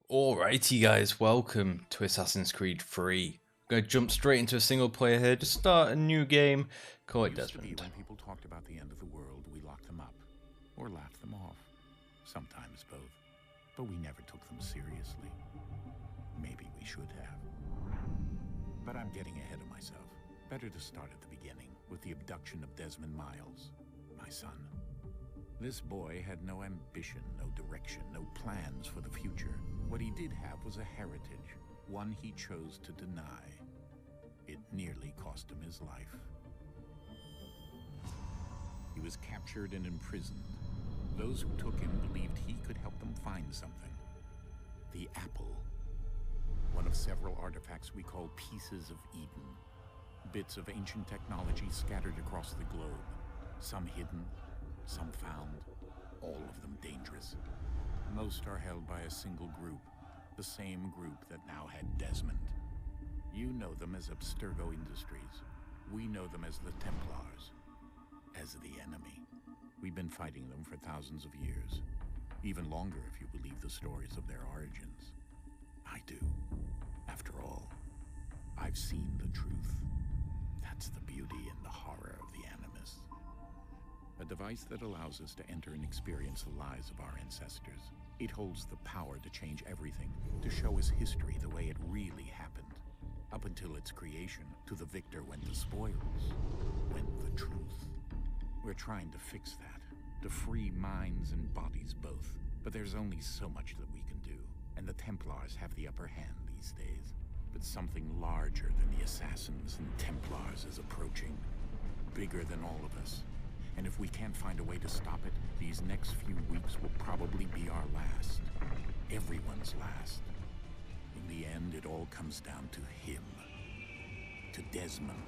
Alrighty guys, welcome to Assassin's Creed 3. I'm going to jump straight into a single player here to start a new game. Call it Used to be Desmond. when people talked about the end of the world, we locked them up or laughed them off. Sometimes both. But we never took them seriously. Maybe we should have. But I'm getting ahead of myself. Better to start at the beginning with the abduction of Desmond Miles, my son. This boy had no ambition, no direction, no plans for the future. What he did have was a heritage, one he chose to deny. It nearly cost him his life. He was captured and imprisoned. Those who took him believed he could help them find something. The apple. One of several artifacts we call Pieces of Eden. Bits of ancient technology scattered across the globe. Some hidden, some found, all of them dangerous. Most are held by a single group, the same group that now had Desmond. You know them as Abstergo Industries. We know them as the Templars, as the enemy. We've been fighting them for thousands of years, even longer if you believe the stories of their origins. I do. After all, I've seen the truth. That's the beauty and the horror of the Animus. A device that allows us to enter and experience the lives of our ancestors. It holds the power to change everything, to show us history the way it really happened. Up until its creation, to the victor went the spoils, went the truth. We're trying to fix that, to free minds and bodies both. But there's only so much that we can do, and the Templars have the upper hand these days. But something larger than the Assassins and Templars is approaching, bigger than all of us. And if we can't find a way to stop it, these next few weeks will probably be our last. Everyone's last. In the end, it all comes down to him. To Desmond.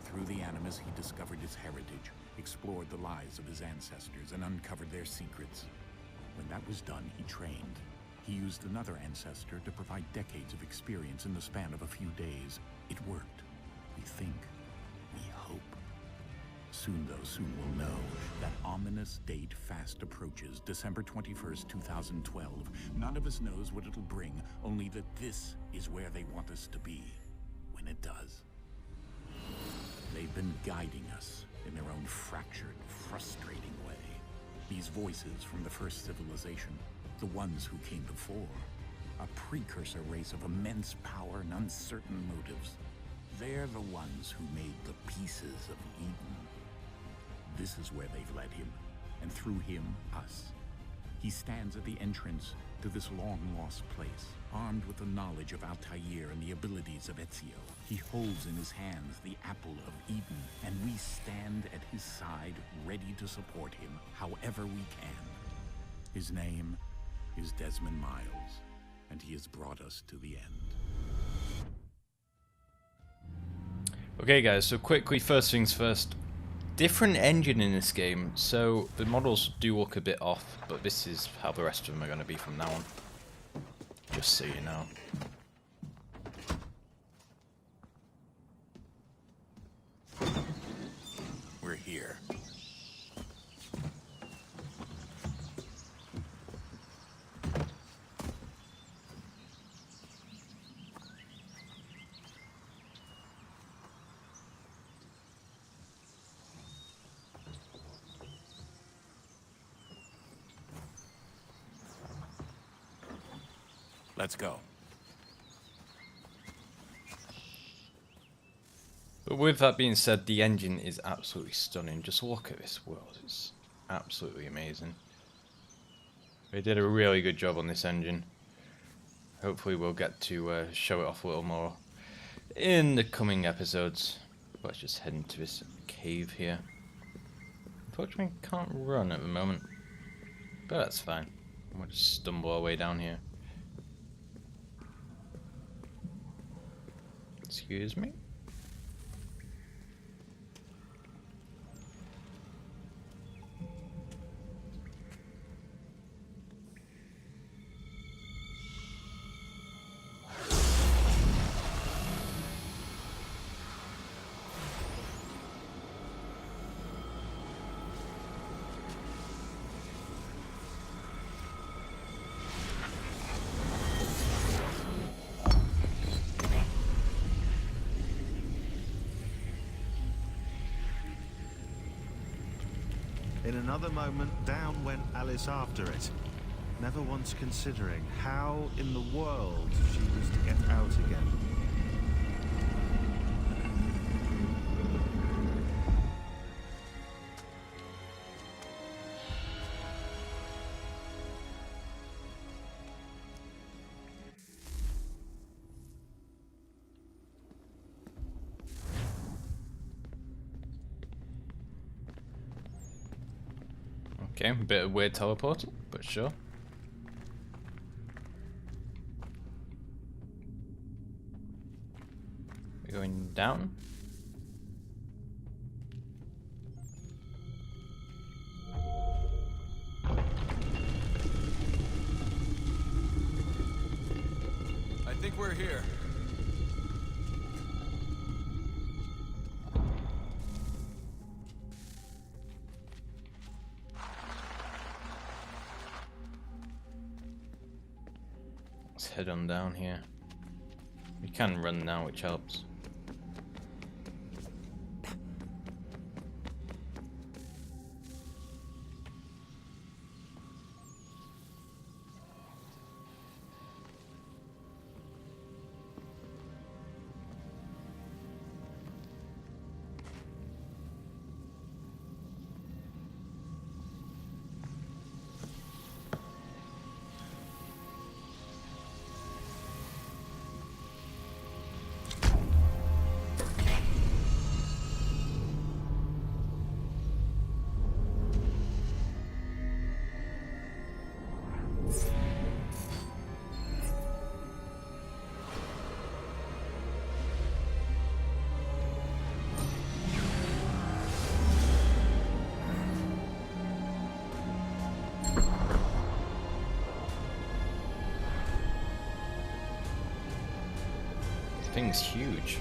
Through the Animus, he discovered his heritage, explored the lives of his ancestors, and uncovered their secrets. When that was done, he trained. He used another ancestor to provide decades of experience in the span of a few days. It worked. We think. We hope. Soon we'll know. That ominous date fast approaches, December 21st, 2012. None of us knows what it'll bring, only that this is where they want us to be, when it does. They've been guiding us in their own fractured, frustrating way. These voices from the first civilization, the ones who came before, a precursor race of immense power and uncertain motives. They're the ones who made the Pieces of Eden. This is where they've led him, and through him, us. He stands at the entrance to this long-lost place, armed with the knowledge of Altair and the abilities of Ezio. He holds in his hands the Apple of Eden, and we stand at his side, ready to support him however we can. His name is Desmond Miles, and he has brought us to the end. Okay guys, so quickly, first things first. Different engine in this game, so the models do look a bit off, but this is how the rest of them are going to be from now on. Just so you know. We're here. Let's go. But with that being said, the engine is absolutely stunning. Just look at this world, it's absolutely amazing. They did a really good job on this engine. Hopefully we'll get to show it off a little more in the coming episodes. Let's just head into this cave here. Unfortunately, I can't run at the moment, but that's fine. We'll just stumble our way down here. Excuse me? In another moment, down went Alice after it, never once considering how in the world she was to get out again. Okay, a bit of weird teleporting, but sure. We're going down. I think we're here. Let's head on down here. We can run now, which helps. Thing's huge.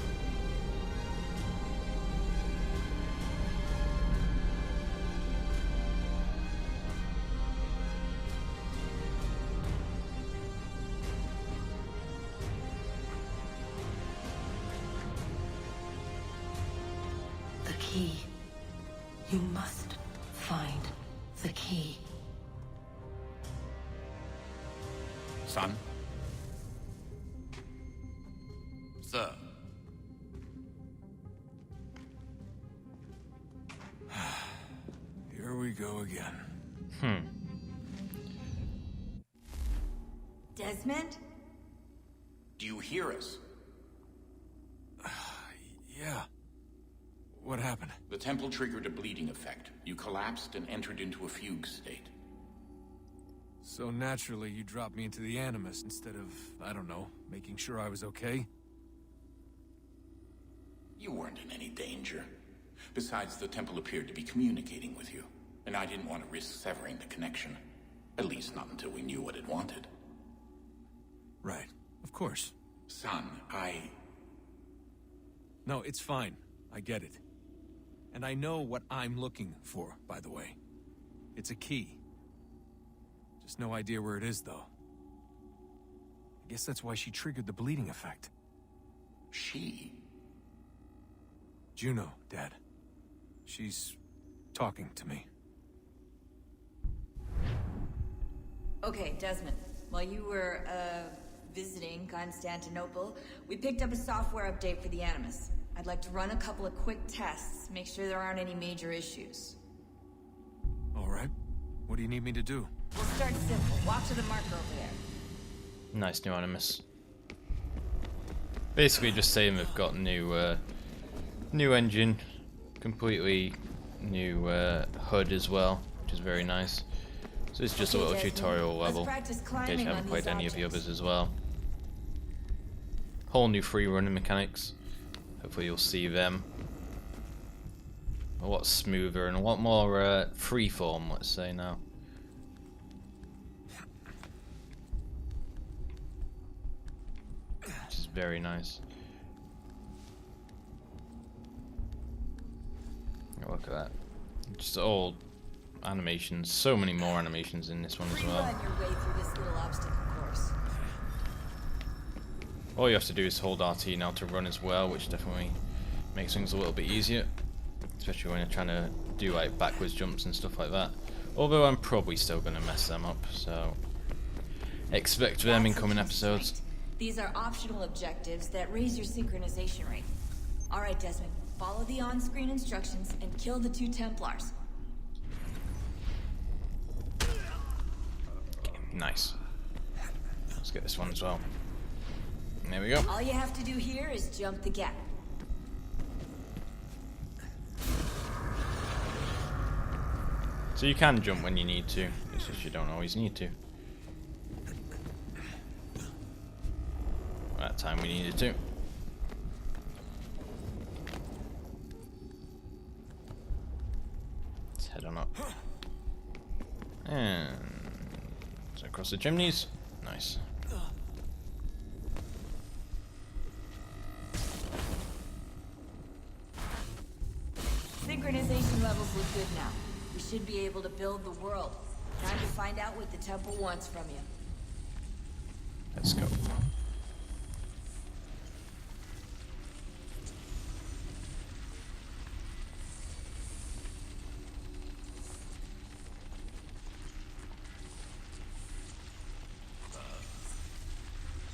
The key. You must find the key. Son? Sir. Here we go again. Desmond? Do you hear us? Yeah. What happened? The temple triggered a bleeding effect. You collapsed and entered into a fugue state. So naturally, you dropped me into the Animus instead of, I don't know, making sure I was okay? You weren't in any danger. Besides, the temple appeared to be communicating with you, and I didn't want to risk severing the connection. At least not until we knew what it wanted. Right. Of course. Son, No, it's fine. I get it. And I know what I'm looking for, by the way. It's a key. Just no idea where it is, though. I guess that's why she triggered the bleeding effect. She? Juno, Dad. She's talking to me. Okay, Desmond. While you were, visiting Constantinople, we picked up a software update for the Animus. I'd like to run a couple of quick tests, make sure there aren't any major issues. All right. What do you need me to do? We'll start simple. Walk to the marker over there. Nice new Animus. Basically just saying we've got new engine, completely new HUD as well, which is very nice. So it's just a little tutorial level, in case you haven't played any of the others as well. Whole new free running mechanics. Hopefully you'll see them. A lot smoother and a lot more freeform, let's say now. Which is very nice. Look at that. Just all animations. So many more animations in this one as well. Run your way through this little obstacle course. All you have to do is hold RT now to run as well, which definitely makes things a little bit easier. especially when you're trying to do like backwards jumps and stuff like that. Although I'm probably still going to mess them up, so expect them in coming episodes. These are optional objectives that raise your synchronization rate. Alright, Desmond, follow the on-screen instructions and kill the 2 Templars. Nice. Let's get this one as well. There we go. All you have to do here is jump the gap. So you can jump when you need to, it's just you don't always need to. That time we needed to. Let's head on up. And so across the chimneys. Nice. Synchronization levels look good now. We should be able to build the world. Time to find out what the temple wants from you. Let's go.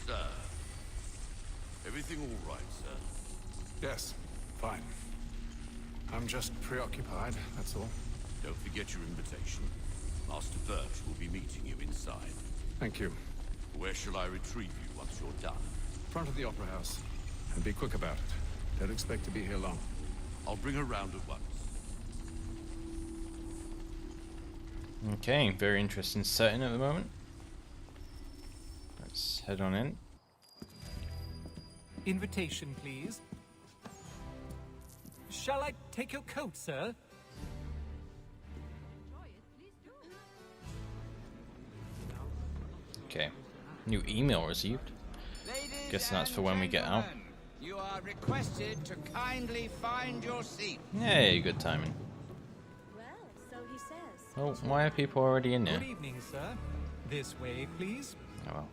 Sir. Everything all right, sir? Yes, fine. I'm just preoccupied, that's all. Don't forget your invitation. Master Birch will be meeting you inside. Thank you. Where shall I retrieve you once you're done? Front of the Opera House. And be quick about it. Don't expect to be here long. I'll bring her round at once. Okay, very interesting setting at the moment. Let's head on in. Invitation, please. Shall I take your coat, sir? Okay. New email received. Guessing that's for when we get out. You are requested to kindly find your seat. Hey, good timing. Well, so he says. Oh, why are people already in there? Good evening, sir. This way, please. Oh well.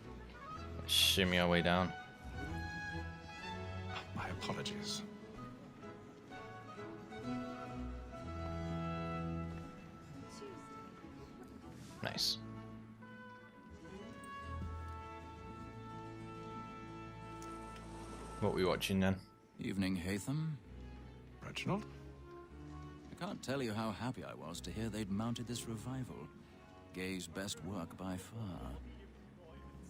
Let's shimmy our way down. My apologies. Nice. What are we watching then? Evening, Hatham. Reginald? I can't tell you how happy I was to hear they'd mounted this revival. Gay's best work by far.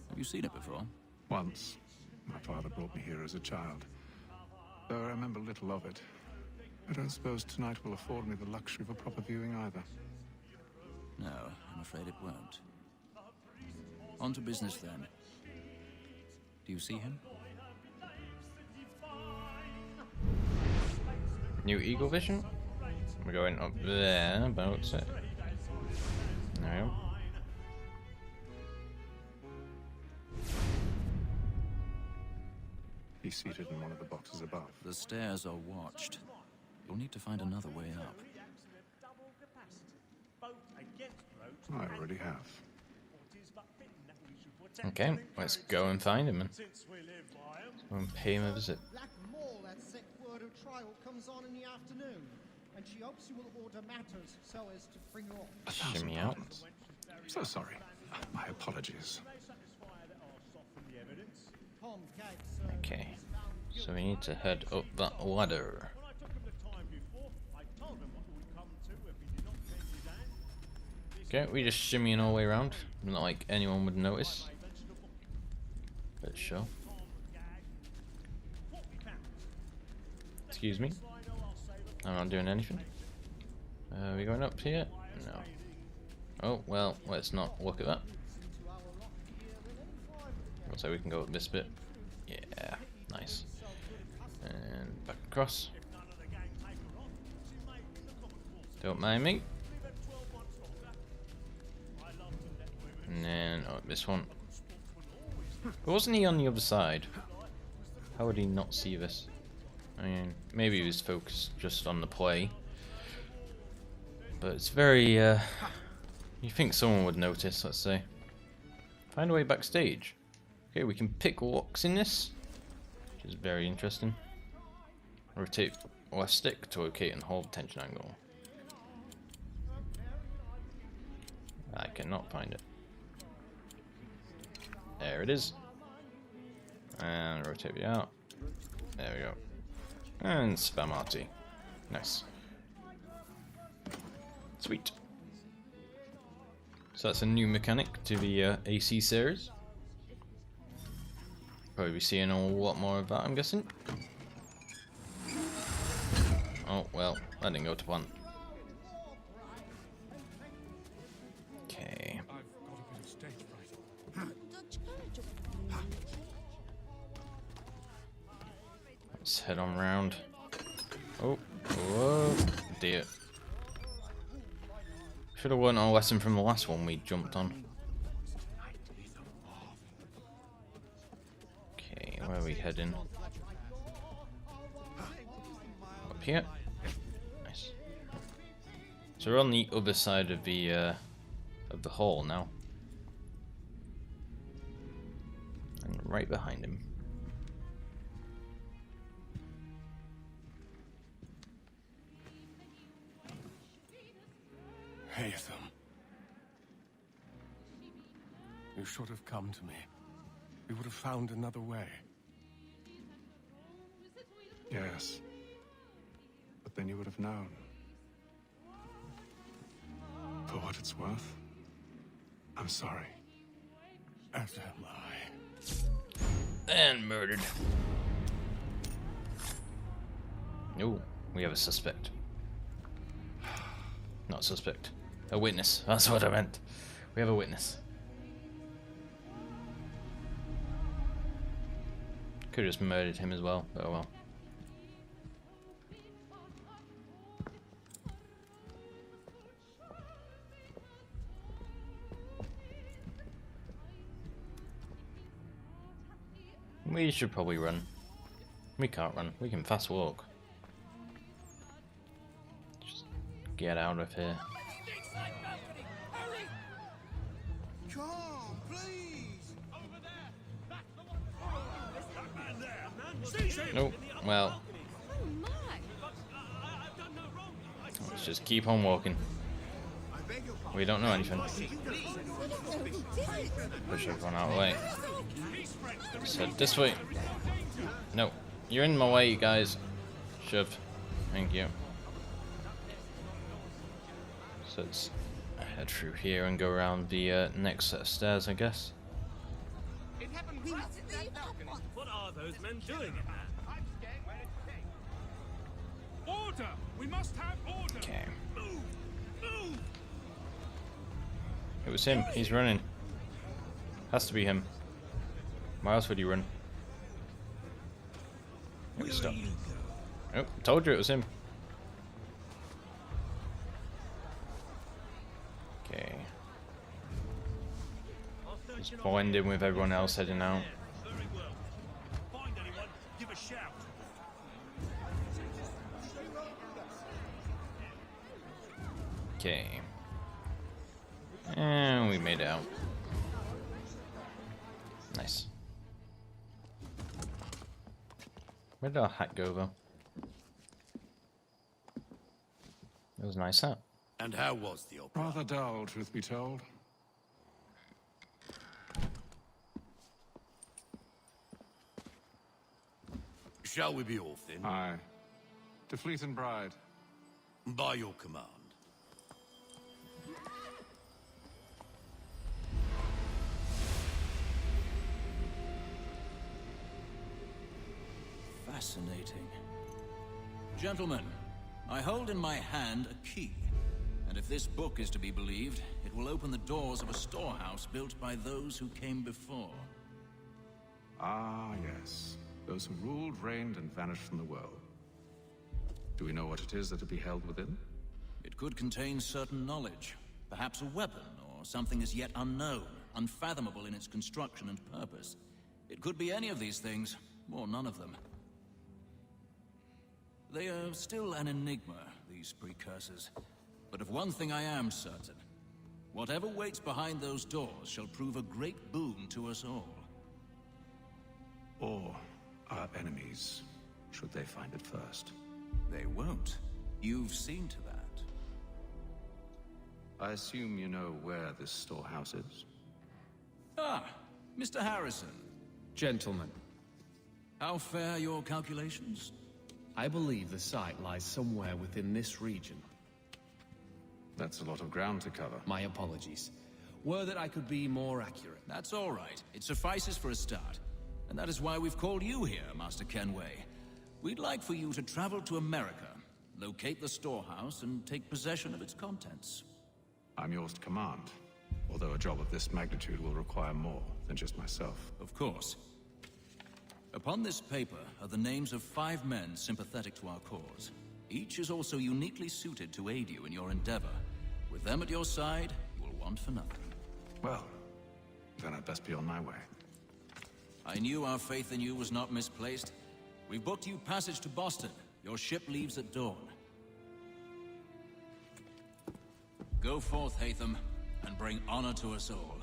Have you seen it before? Once. My father brought me here as a child. Though I remember little of it. I don't suppose tonight will afford me the luxury of a proper viewing either. No, I'm afraid it won't. On to business then. Do you see him? New Eagle Vision? We're going up there, about it. There we go. He's seated in one of the boxes above. The stairs are watched. You'll need to find another way up. I already have. Okay, let's go and find him and go and pay him a visit. That sick word of trial comes on in the afternoon, and she hopes you will order matters so as to bring you off. Shimmy out. So sorry. My apologies. Okay, so we need to head up that ladder. Okay, we just shimmying all the way around. Not like anyone would notice. But sure. Excuse me. I'm not doing anything. Are we going up here? No. Oh, well, let's not look at that. Looks like we can go up this bit. Yeah, nice. And back across. Don't mind me. And then, oh, this one. But wasn't he on the other side? How would he not see this? I mean, maybe he was focused just on the play. But it's very, you think someone would notice, let's say. Find a way backstage. Okay, we can pick locks in this, which is very interesting. Rotate left stick to locate and hold tension angle. I cannot find it. There it is. And rotate it out. There we go. And spam RT. Nice. Sweet. So that's a new mechanic to the AC series. Probably be seeing a lot more of that, I'm guessing. Oh, well, that didn't go to plan. Okay. Let's head on round. Oh, whoa, dear. Should have learned our lesson from the last one we jumped on. Okay, where are we heading? Up here. Nice. So we're on the other side of the hall now. And right behind him. Haytham. You should have come to me. We would have found another way. Yes. But then you would have known. For what it's worth, I'm sorry. As am I. And murdered. Oh, we have a suspect. Not a suspect. A witness. That's what I meant. We have a witness. Could have just murdered him as well, but oh well. We should probably run. We can't run. We can fast walk. Just get out of here. Nope. Well, let's just keep on walking. We don't know anything. Push everyone out of the way. So this way. No, you're in my way, you guys. Shove. Thank you. So let's head through here and go around the next set of stairs, I guess. What are those men doing? Order! We must have order! Okay. It was him. He's running. Has to be him. Why else would he run? Maybe stop. Oh, told you it was him. Okay. Just blend in with everyone else heading out. Okay. And we made it out. Nice. Where did our hat go, though? It was a nice hat. And how was the opera? Rather dull, truth be told. Shall we be off then? Aye. To Fleet and Bride. By your command. Fascinating. Gentlemen, I hold in my hand a key, and if this book is to be believed, it will open the doors of a storehouse built by those who came before. Ah, yes. Those who ruled, reigned, and vanished from the world. Do we know what it is that will be held within? It could contain certain knowledge, perhaps a weapon, or something as yet unknown, unfathomable in its construction and purpose. It could be any of these things, or none of them. They are still an enigma, these precursors. But of one thing I am certain. Whatever waits behind those doors shall prove a great boon to us all. Or our enemies, should they find it first. They won't. You've seen to that. I assume you know where this storehouse is? Ah, Mr. Harrison. Gentlemen, How fare your calculations? I believe the site lies somewhere within this region. That's a lot of ground to cover. My apologies. Were that I could be more accurate. That's all right. It suffices for a start. And that is why we've called you here, Master Kenway. We'd like for you to travel to America, locate the storehouse, and take possession of its contents. I'm yours to command, although a job of this magnitude will require more than just myself. Of course. Upon this paper are the names of 5 men sympathetic to our cause. Each is also uniquely suited to aid you in your endeavor. With them at your side, you will want for nothing. Well, then I'd best be on my way. I knew our faith in you was not misplaced. We've booked you passage to Boston. Your ship leaves at dawn. Go forth, Hatham, and bring honor to us all.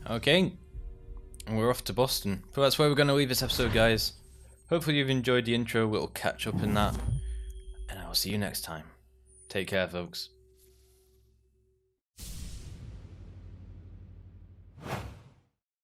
Okay, and we're off to Boston. So that's where we're going to leave this episode, guys. Hopefully you've enjoyed the intro. We'll catch up in that, and I'll see you next time. Take care, folks.